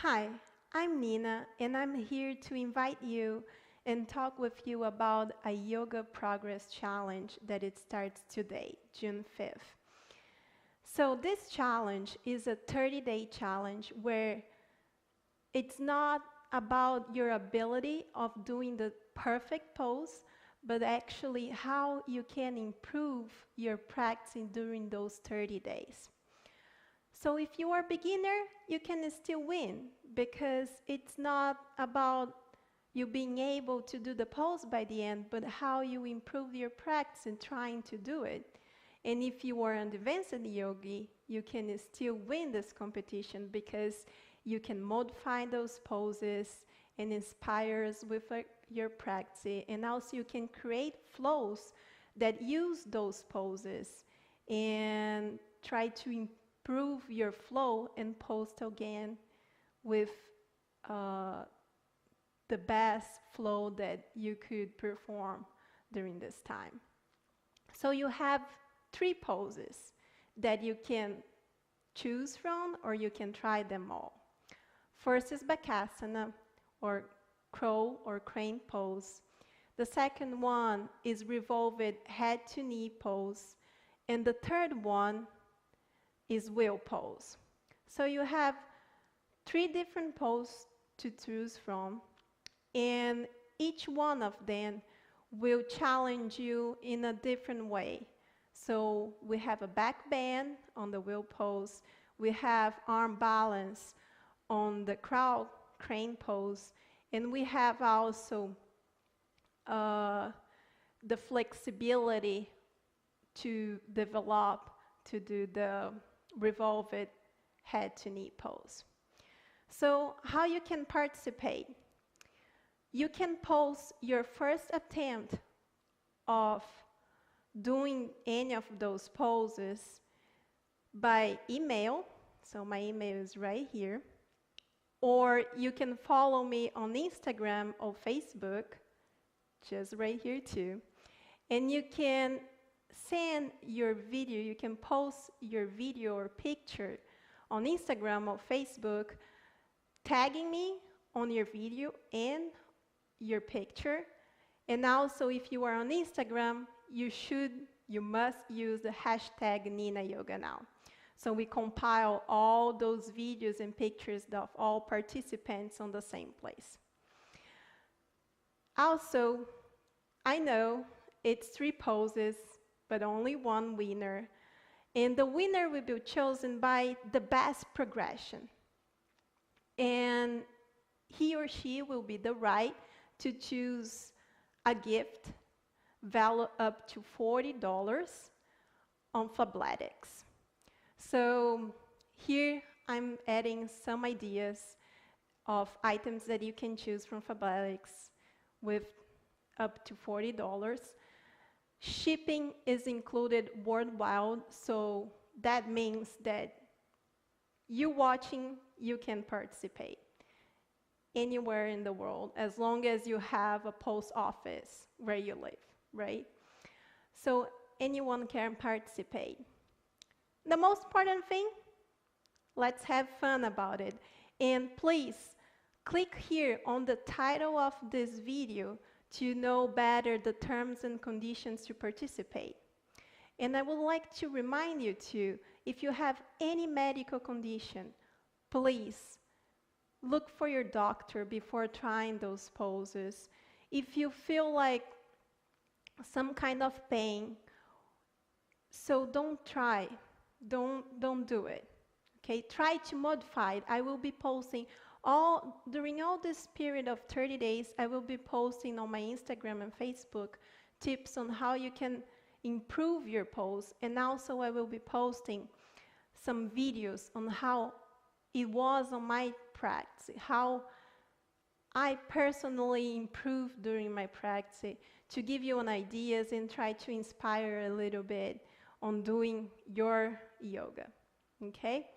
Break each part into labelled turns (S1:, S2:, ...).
S1: Hi, I'm Nina, and I'm here to invite you and talk with you about a yoga progress challenge that it starts today, June 5th. So this challenge is a 30-day challenge where it's not about your ability of doing the perfect pose, but actually how you can improve your practice during those 30 days. So if you are a beginner, you can still win because it's not about you being able to do the pose by the end, but how you improve your practice in trying to do it. And if you are an advanced yogi, you can still win this competition because you can modify those poses and inspire us with your practice. And also you can create flows that use those poses and try to improve your flow and post again with the best flow that you could perform during this time. So you have 3 poses that you can choose from, or you can try them all. First is Bakasana, or crow or crane pose. The second one is revolved head to knee pose. And the third one is wheel pose. So you have 3 different poses to choose from, and each one of them will challenge you in a different way. So we have a back bend on the wheel pose, we have arm balance on the crane pose, and we have also the flexibility to develop to do the revolved head to knee pose. So how you can participate? You can post your first attempt of doing any of those poses by email. So my email is right here. Or you can follow me on Instagram or Facebook, just right here too. And you can send your video, you can post your video or picture on Instagram or Facebook, tagging me on your video and your picture. And also, if you are on Instagram, you must use the hashtag NinaYogaNow. So we compile all those videos and pictures of all participants on the same place. Also, I know it's 3 poses, but only 1 winner. And the winner will be chosen by the best progression. And he or she will be the right to choose a gift value up to $40 on Fabletics. So here I'm adding some ideas of items that you can choose from Fabletics with up to $40. Shipping is included worldwide, so that means that you watching, you can participate anywhere in the world, as long as you have a post office where you live, right? So anyone can participate. The most important thing, let's have fun about it. And please, click here on the title of this video to know better the terms and conditions to participate. And I would like to remind you too, if you have any medical condition, please look for your doctor before trying those poses. If you feel like some kind of pain, so don't try, don't do it. Okay, try to modify it. I will be posting during all this period of 30 days, I will be posting on my Instagram and Facebook tips on how you can improve your pose, and also I will be posting some videos on how it was on my practice, how I personally improved during my practice, to give you an ideas and try to inspire a little bit on doing your yoga, okay?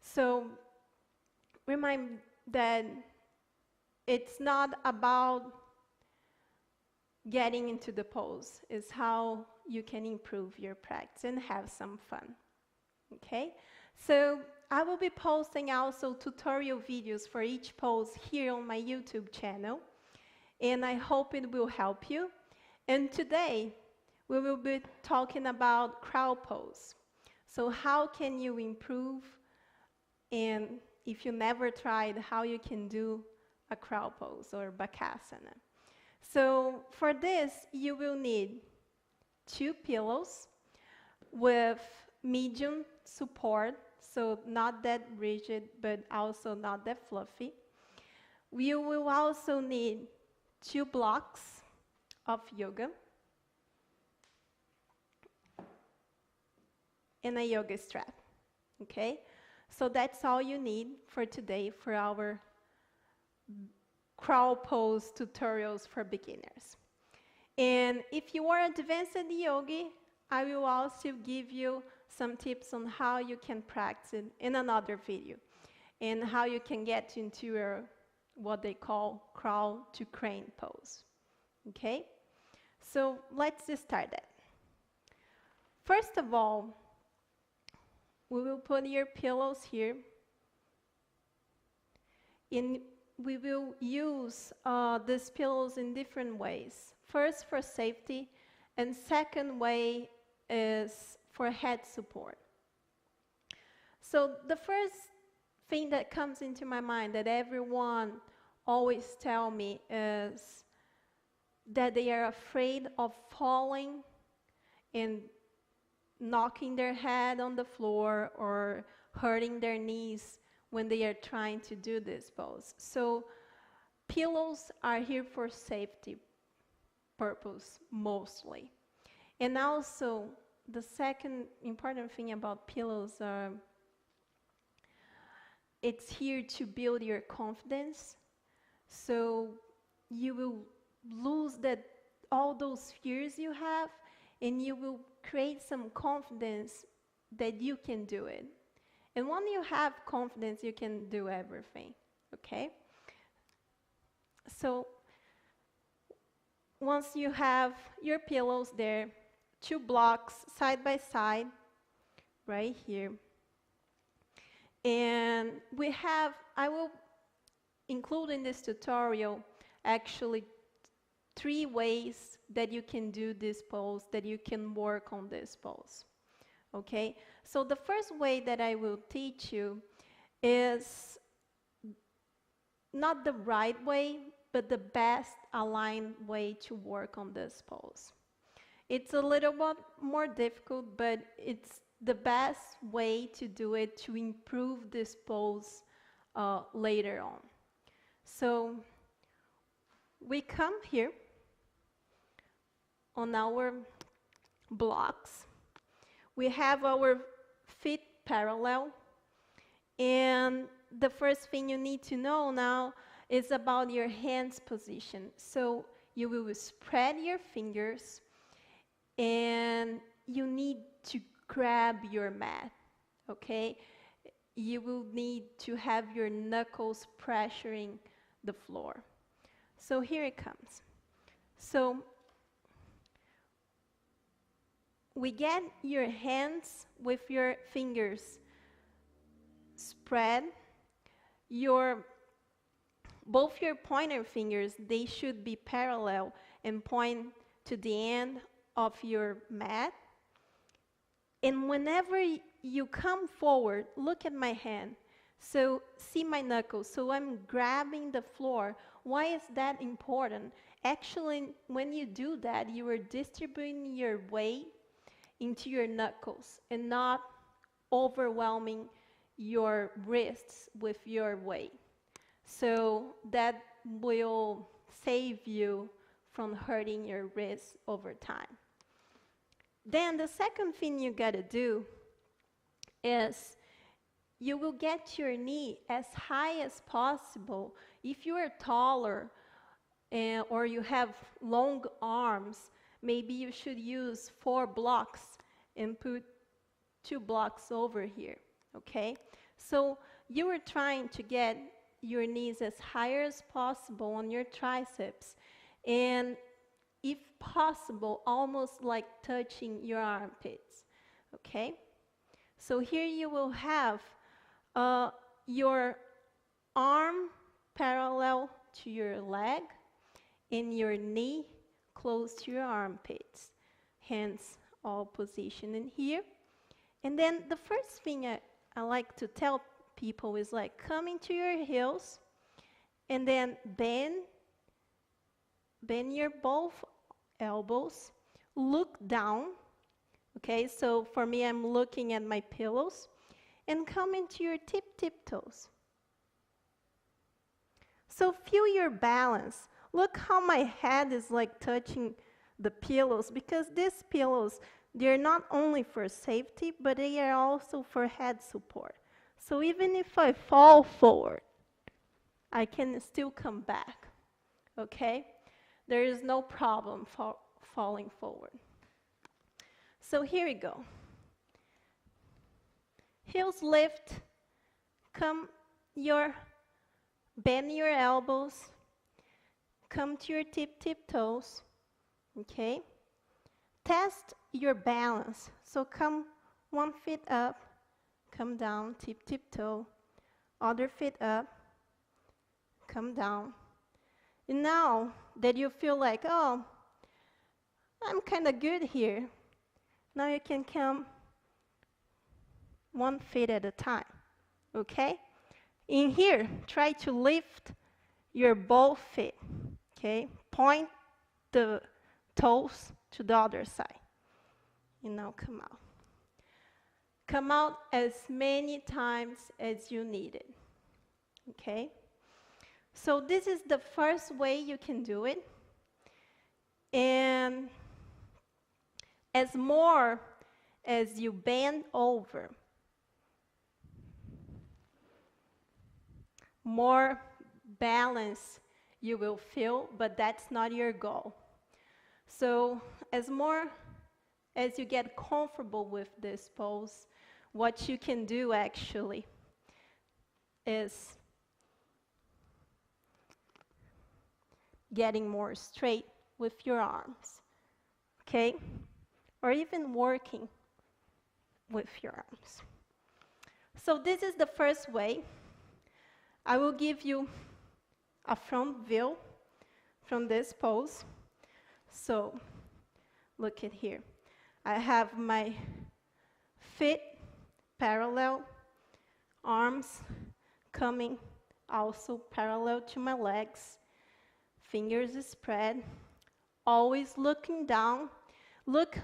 S1: So remember that it's not about getting into the pose, it's how you can improve your practice and have some fun. Okay? So I will be posting also tutorial videos for each pose here on my YouTube channel, and I hope it will help you. And today, we will be talking about crow pose. So how can you improve, and if you never tried, how you can do a crow pose or Bakasana. So for this, you will need 2 pillows with medium support, so not that rigid, but also not that fluffy. You will also need 2 blocks of yoga and a yoga strap, okay? So that's all you need for today for our crow pose tutorials for beginners. And if you are advanced yogi, I will also give you some tips on how you can practice in another video and how you can get into your what they call crow to crane pose. Okay? So let's just start that. First of all, we will put your pillows here, and we will use these pillows in different ways. First, for safety, and second way is for head support. So the first thing that comes into my mind that everyone always tell me is that they are afraid of falling and knocking their head on the floor or hurting their knees when they are trying to do this pose. So pillows are here for safety purpose mostly. And also, the second important thing about pillows are it's here to build your confidence. So you will lose that all those fears you have, and you will create some confidence that you can do it. And when you have confidence, you can do everything, okay? So once you have your pillows there, 2 blocks side by side, right here. And I will include in this tutorial actually 3 ways that you can do this pose, that you can work on this pose. Okay? So the first way that I will teach you is not the right way, but the best aligned way to work on this pose. It's a little bit more difficult, but it's the best way to do it to improve this pose later on. So we come here on our blocks. We have our feet parallel, and the first thing you need to know now is about your hands position. So you will spread your fingers, and you need to grab your mat, okay? You will need to have your knuckles pressuring the floor. So here it comes. So we get your hands with your fingers spread. Both your pointer fingers, they should be parallel and point to the end of your mat. And whenever you come forward, look at my hand. So see my knuckles. So I'm grabbing the floor. Why is that important? Actually, when you do that, you are distributing your weight into your knuckles and not overwhelming your wrists with your weight. So that will save you from hurting your wrists over time. Then the second thing you gotta do is you will get your knee as high as possible. If you are taller or you have long arms, maybe you should use 4 blocks and put 2 blocks over here, okay? So you are trying to get your knees as high as possible on your triceps, and if possible, almost like touching your armpits, okay? So here you will have your arm parallel to your leg and your knee close to your armpits. Hands all positioned in here. And then the first thing I like to tell people is like come into your heels and then bend your both elbows, look down. Okay, so for me, I'm looking at my pillows and come into your tip toes. So feel your balance. Look how my head is like touching the pillows, because these pillows, they're not only for safety, but they are also for head support. So even if I fall forward, I can still come back, okay? There is no problem falling forward. So here we go. Heels lift, bend your elbows, come to your tip toes, okay? Test your balance. So come 1 foot up, come down, tip toe, other foot up, come down. And now that you feel like, oh, I'm kind of good here, now you can come 1 foot at a time, okay? In here, try to lift your both feet, okay? Point the toes to the other side. And now come out. Come out as many times as you need it, okay? So this is the first way you can do it. And as more as you bend over, more balance you will feel, but that's not your goal. So as more as you get comfortable with this pose, what you can do actually is getting more straight with your arms, okay? Or even working with your arms. So this is the first way. I will give you a front view from this pose. So look at here. I have my feet parallel, arms coming also parallel to my legs, fingers spread, always looking down. Look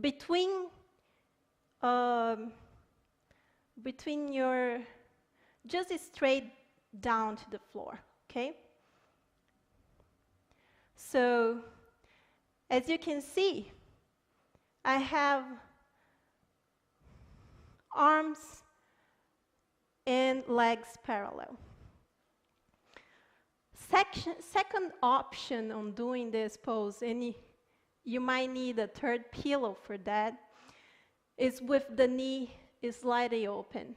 S1: between your, just straight down to the floor, okay? So, as you can see, I have arms and legs parallel. Second option on doing this pose, and you might need a third pillow for that, is with the knee slightly open.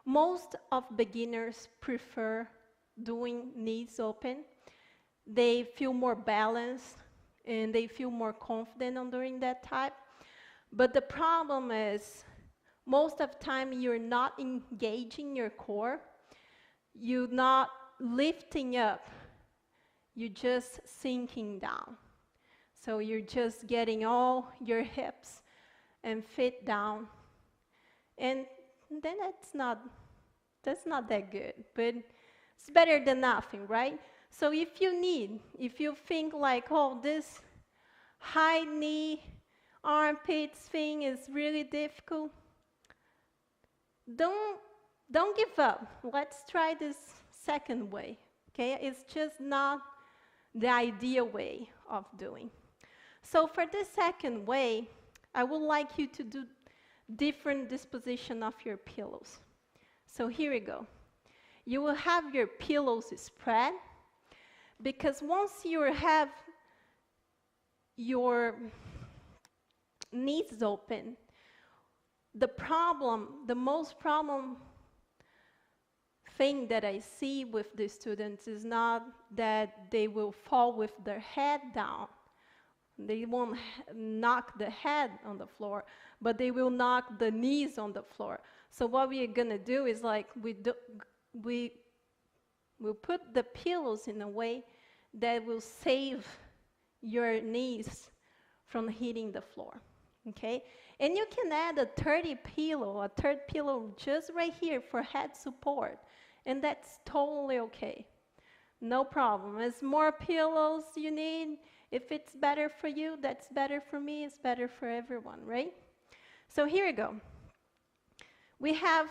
S1: Most of beginners prefer doing knees open. They feel more balanced and they feel more confident on doing that type. But the problem is, most of the time you're not engaging your core, you're not lifting up, you're just sinking down. So you're just getting all your hips and feet down. And then that's not that good, but it's better than nothing, right? So if you think like, oh, this high knee armpits thing is really difficult, don't give up. Let's try this second way, okay? It's just not the ideal way of doing. So for this second way, I would like you to do different disposition of your pillows. So here we go. You will have your pillows spread, because once you have your knees open, the most problem thing that I see with the students is not that they will fall with their head down. They won't knock the head on the floor, but they will knock the knees on the floor. So what we are gonna do is like we will put the pillows in a way that will save your knees from hitting the floor. Okay? And you can add a third pillow just right here for head support. And that's totally okay. No problem. As more pillows you need, if it's better for you, that's better for me, it's better for everyone, right? So here we go. We have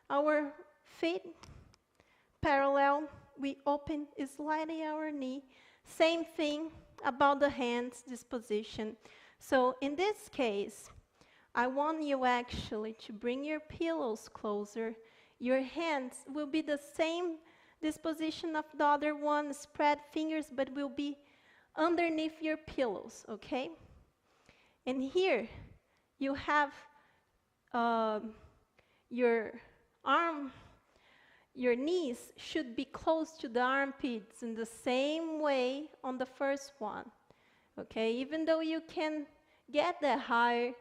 S1: our feet parallel. We open slightly our knee. Same thing about the hands, this position. So in this case, I want you actually to bring your pillows closer. Your hands will be the same disposition of the other one, spread fingers, but will be underneath your pillows, okay? And here you have your knees should be close to the armpits in the same way on the first one, okay? Even though you can get that higher,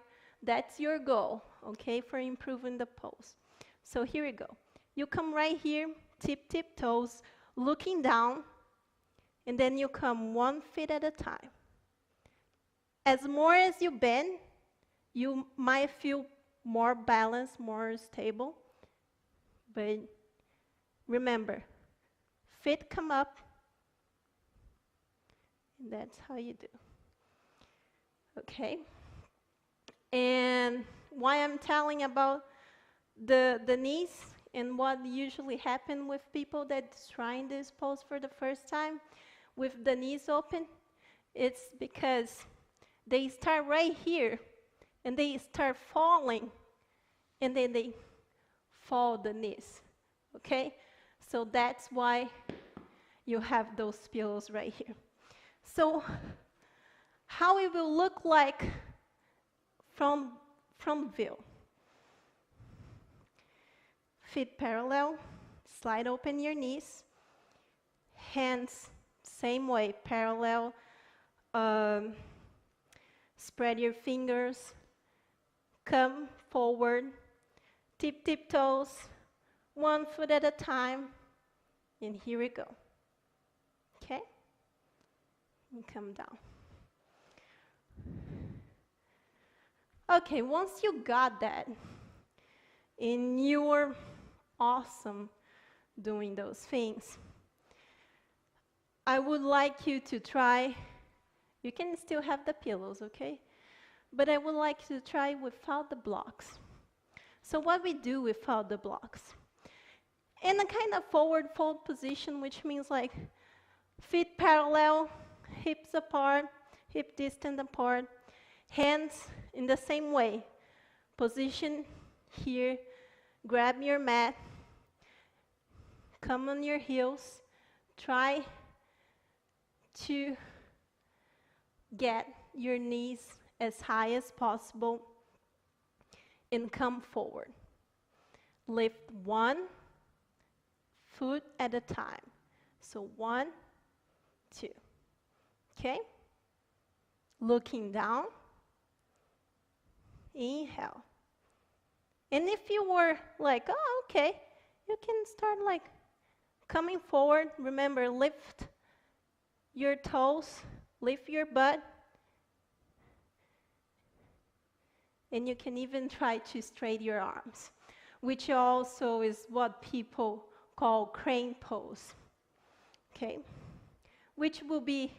S1: that's your goal, okay, for improving the pose. So here we go. You come right here, tip toes, looking down, and then you come 1 foot at a time. As more as you bend, you might feel more balanced, more stable, but remember, feet come up, and that's how you do. Okay? And why I'm telling about the knees and what usually happens with people that's trying this pose for the first time with the knees open, it's because they start right here and they start falling and then they fall the knees, okay? So that's why you have those pillows right here. So how it will look like from view. Feet parallel, slide open your knees, hands same way, parallel, spread your fingers, come forward, tip toes, 1 foot at a time, and here we go. Okay? And come down. Okay, once you got that, and you're awesome doing those things, I would like you to try, you can still have the pillows, okay? But I would like you to try without the blocks. So what we do without the blocks? In a kind of forward fold position, which means like feet parallel, hips apart, hip distance apart, hands in the same way. Position here, grab your mat, come on your heels, try to get your knees as high as possible and come forward. Lift 1 foot at a time. So 1, 2. Okay? Looking down. Inhale. And if you were like, oh, okay, you can start like coming forward. Remember, lift your toes, lift your butt. And you can even try to straighten your arms, which also is what people call crane pose. Okay? Which will be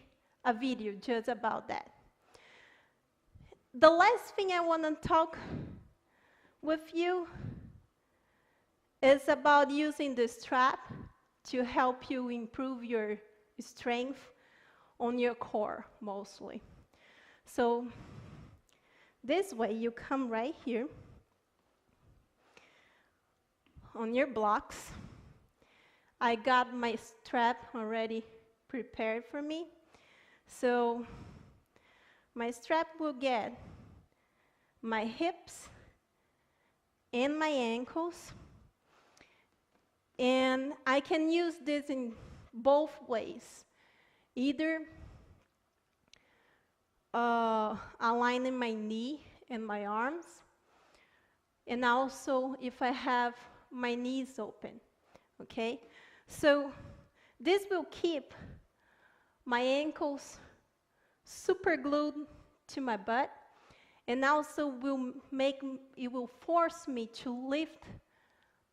S1: a video just about that. The last thing I want to talk with you is about using the strap to help you improve your strength on your core, mostly. So this way, you come right here on your blocks. I got my strap already prepared for me. So my strap will get my hips and my ankles. And I can use this in both ways. Either aligning my knee and my arms, and also if I have my knees open, okay? So this will keep my ankles super glued to my butt, and also it will force me to lift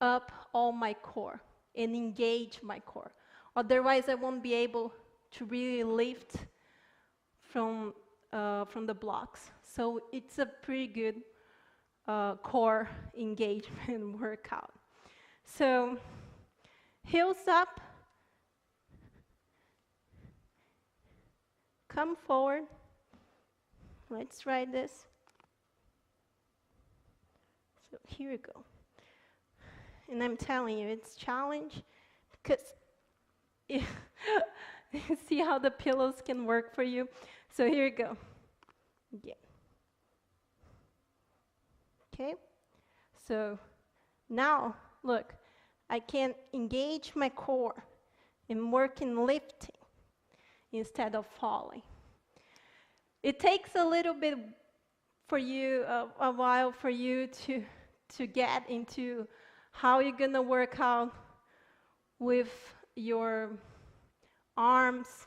S1: up all my core and engage my core. Otherwise, I won't be able to really lift from the blocks. So it's a pretty good core engagement workout. So heels up, come forward. Let's try this. So here we go. And I'm telling you, it's a challenge because you see how the pillows can work for you. So here we go. Yeah. Okay. So now, look, I can engage my core and work in lifting instead of falling. It takes a little bit for you, a while for you to get into how you're gonna work out with your arms,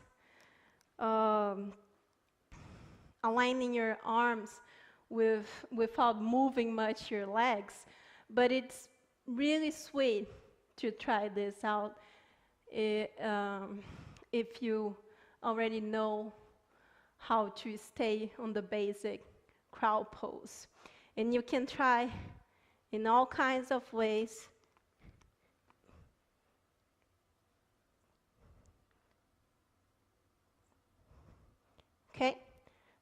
S1: aligning your arms without moving much your legs. But it's really sweet to try this out if you already know how to stay on the basic crowd pose. And you can try in all kinds of ways. Okay?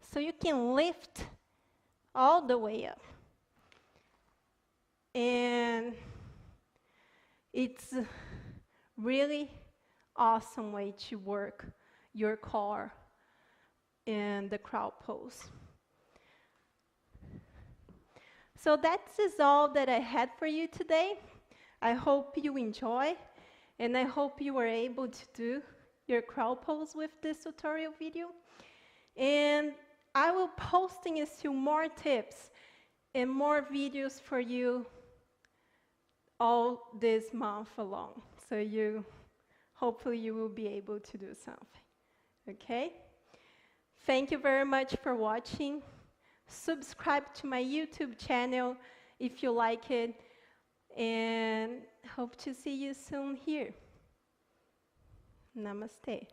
S1: So you can lift all the way up. And it's a really awesome way to work your core in the crowd pose. So that is all that I had for you today. I hope you enjoy, and I hope you were able to do your crowd pose with this tutorial video. And I will posting still more tips and more videos for you all this month along. So hopefully you will be able to do something. Okay? Thank you very much for watching. Subscribe to my YouTube channel if you like it, and hope to see you soon here. Namaste.